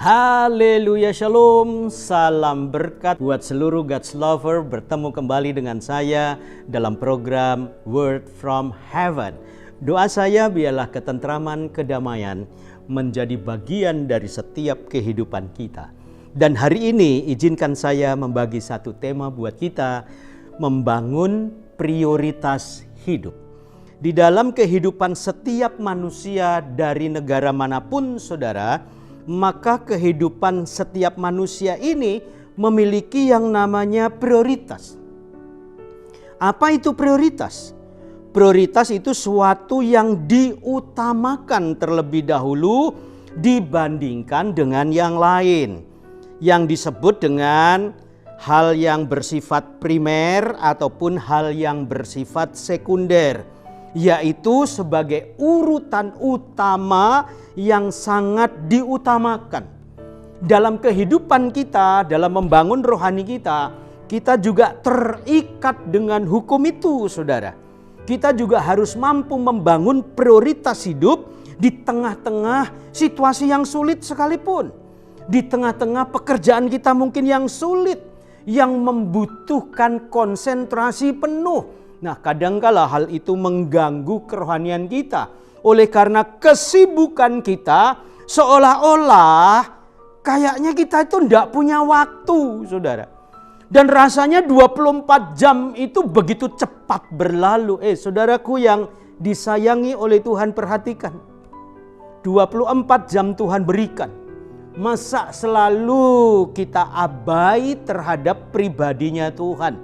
Haleluya, shalom, salam berkat buat seluruh God's lover. Bertemu kembali dengan saya dalam program Word from Heaven. Doa saya biarlah ketentraman, kedamaian menjadi bagian dari setiap kehidupan kita. Dan hari ini izinkan saya membagi satu tema buat kita, membangun prioritas hidup. Di dalam kehidupan setiap manusia dari negara manapun, saudara, maka kehidupan setiap manusia ini memiliki yang namanya prioritas. Apa itu prioritas? Prioritas itu suatu yang diutamakan terlebih dahulu dibandingkan dengan yang lain, yang disebut dengan hal yang bersifat primer ataupun hal yang bersifat sekunder, yaitu sebagai urutan utama yang sangat diutamakan. Dalam kehidupan kita, dalam membangun rohani kita, kita juga terikat dengan hukum itu, saudara. Kita juga harus mampu membangun prioritas hidup di tengah-tengah situasi yang sulit sekalipun. Di tengah-tengah pekerjaan kita mungkin yang sulit, yang membutuhkan konsentrasi penuh. Nah, kadangkala hal itu mengganggu kerohanian kita. Oleh karena kesibukan kita, seolah-olah kayaknya kita itu tidak punya waktu, saudara. Dan rasanya 24 jam itu begitu cepat berlalu. Saudaraku yang disayangi oleh Tuhan, perhatikan. 24 jam Tuhan berikan. Masa selalu kita abai terhadap pribadinya Tuhan.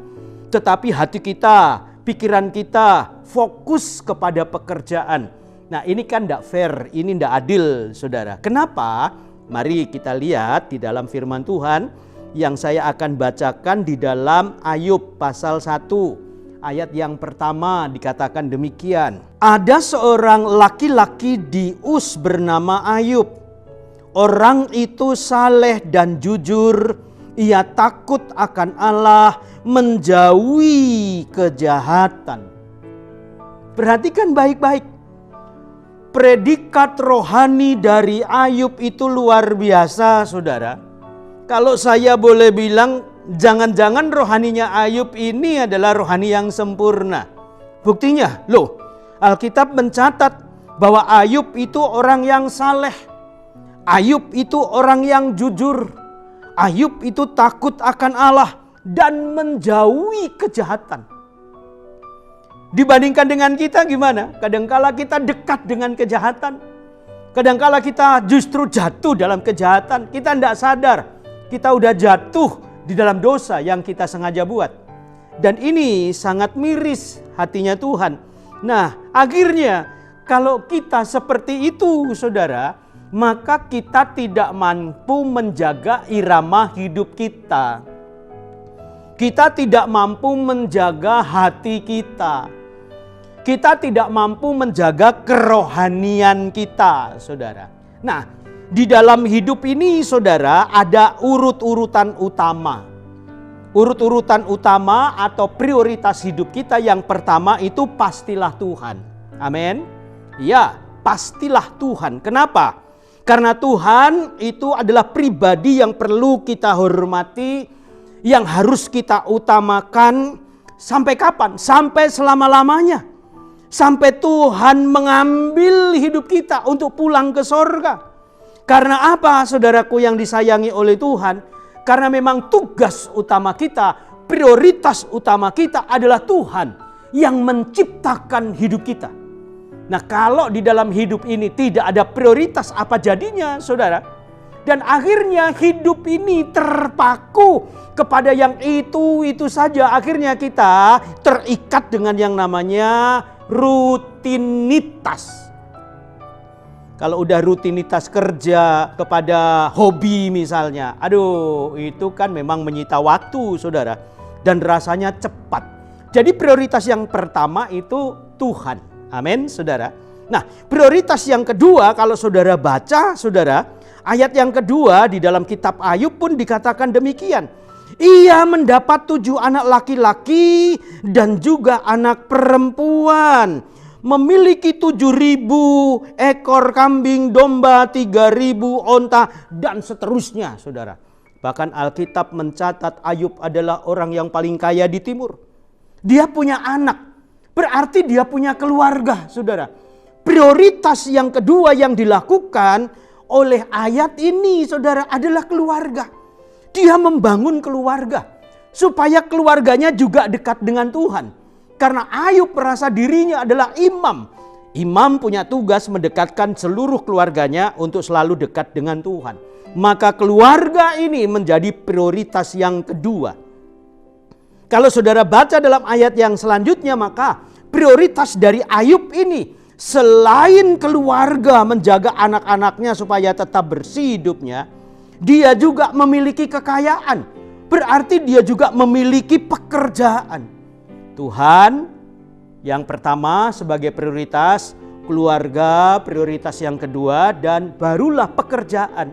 Tetapi hati kita, pikiran kita fokus kepada pekerjaan. Nah, ini kan tidak fair, ini tidak adil, saudara. Kenapa? Mari kita lihat di dalam firman Tuhan yang saya akan bacakan di dalam Ayub pasal 1. Ayat yang pertama dikatakan demikian. Ada seorang laki-laki di Uz bernama Ayub. Orang itu saleh dan jujur. Ia takut akan Allah, menjauhi kejahatan. Perhatikan baik-baik. Predikat rohani dari Ayub itu luar biasa, saudara. Kalau saya boleh bilang, jangan-jangan rohaninya Ayub ini adalah rohani yang sempurna. Buktinya, Alkitab mencatat bahwa Ayub itu orang yang saleh. Ayub itu orang yang jujur. Ayub itu takut akan Allah dan menjauhi kejahatan. Dibandingkan dengan kita gimana? Kadangkala kita dekat dengan kejahatan. Kadangkala kita justru jatuh dalam kejahatan. Kita tidak sadar. Kita udah jatuh di dalam dosa yang kita sengaja buat. Dan ini sangat miris hatinya Tuhan. Nah, akhirnya kalau kita seperti itu, saudara, maka kita tidak mampu menjaga irama hidup kita. Kita tidak mampu menjaga hati kita. Kita tidak mampu menjaga kerohanian kita, saudara. Nah, di dalam hidup ini, saudara, ada urut-urutan utama. Urut-urutan utama atau prioritas hidup kita yang pertama itu pastilah Tuhan. Amin. Ya, pastilah Tuhan. Kenapa? Karena Tuhan itu adalah pribadi yang perlu kita hormati, yang harus kita utamakan. Sampai kapan? Sampai selama-lamanya. Sampai Tuhan mengambil hidup kita untuk pulang ke sorga. Karena apa, saudaraku yang disayangi oleh Tuhan? Karena memang tugas utama kita, prioritas utama kita adalah Tuhan yang menciptakan hidup kita. Nah, kalau di dalam hidup ini tidak ada prioritas, apa jadinya, saudara? Dan akhirnya hidup ini terpaku kepada yang itu saja. Akhirnya kita terikat dengan yang namanya rutinitas. Kalau udah rutinitas kerja kepada hobi misalnya, itu kan memang menyita waktu, saudara. Dan rasanya cepat. Jadi prioritas yang pertama itu Tuhan. Amin, saudara. Nah, prioritas yang kedua kalau saudara baca, saudara, ayat yang kedua di dalam kitab Ayub pun dikatakan demikian. Ia mendapat 7 anak laki-laki dan juga anak perempuan. memiliki 7.000 ekor kambing, domba, 3.000 onta, dan seterusnya, saudara. Bahkan Alkitab mencatat Ayub adalah orang yang paling kaya di timur. Dia punya anak, berarti dia punya keluarga, saudara. Prioritas yang kedua yang dilakukan oleh ayat ini, saudara, adalah keluarga. Dia membangun keluarga supaya keluarganya juga dekat dengan Tuhan. Karena Ayub merasa dirinya adalah imam. Imam punya tugas mendekatkan seluruh keluarganya untuk selalu dekat dengan Tuhan. Maka keluarga ini menjadi prioritas yang kedua. Kalau saudara baca dalam ayat yang selanjutnya, maka prioritas dari Ayub ini selain keluarga, menjaga anak-anaknya supaya tetap bersih hidupnya, dia juga memiliki kekayaan. Berarti dia juga memiliki pekerjaan. Tuhan yang pertama sebagai prioritas, keluarga prioritas yang kedua, dan barulah pekerjaan.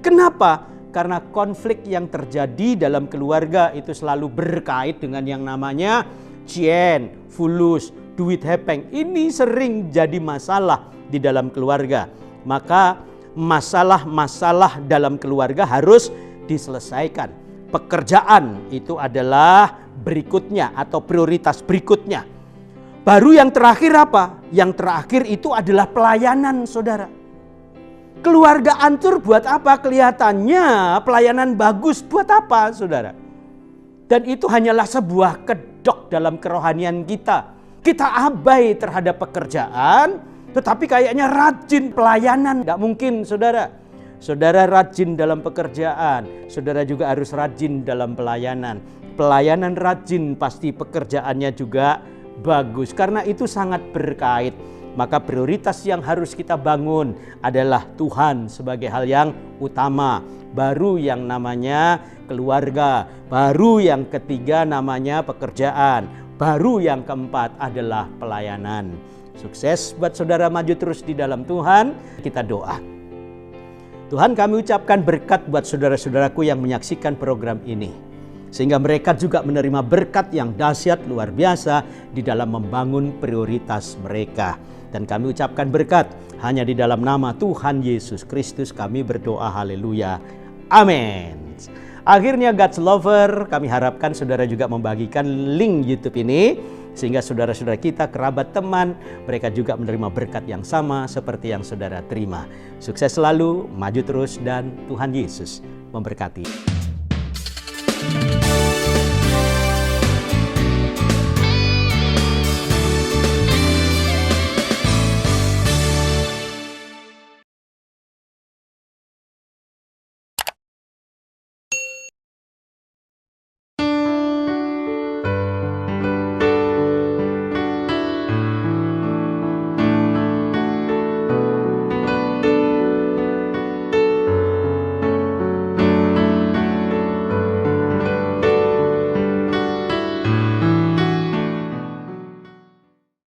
Kenapa? Karena konflik yang terjadi dalam keluarga itu selalu berkait dengan yang namanya cien, fulus, duit hepeng. Ini sering jadi masalah di dalam keluarga. Maka masalah-masalah dalam keluarga harus diselesaikan. Pekerjaan itu adalah berikutnya atau prioritas berikutnya. Baru yang terakhir apa? Yang terakhir itu adalah pelayanan, saudara. Keluarga hancur buat apa? Kelihatannya pelayanan bagus buat apa, saudara? Dan itu hanyalah sebuah kedok dalam kerohanian kita. Kita abai terhadap pekerjaan, tetapi kayaknya rajin pelayanan. Tidak mungkin, saudara. Saudara rajin dalam pekerjaan, saudara juga harus rajin dalam pelayanan. Pelayanan rajin, pasti pekerjaannya juga bagus. Karena itu sangat berkait. Maka prioritas yang harus kita bangun adalah Tuhan sebagai hal yang utama. Baru yang namanya keluarga. Baru yang ketiga namanya pekerjaan. Baru yang keempat adalah pelayanan. Sukses buat saudara maju terus di dalam Tuhan. Kita doa. Tuhan, kami ucapkan berkat buat saudara-saudaraku yang menyaksikan program ini. Sehingga mereka juga menerima berkat yang dahsyat luar biasa di dalam membangun prioritas mereka. Dan kami ucapkan berkat hanya di dalam nama Tuhan Yesus Kristus kami berdoa, haleluya, amin. Akhirnya God's Lover, kami harapkan saudara juga membagikan link YouTube ini. Sehingga saudara-saudara kita, kerabat, teman, mereka juga menerima berkat yang sama seperti yang saudara terima. Sukses selalu, maju terus, dan Tuhan Yesus memberkati.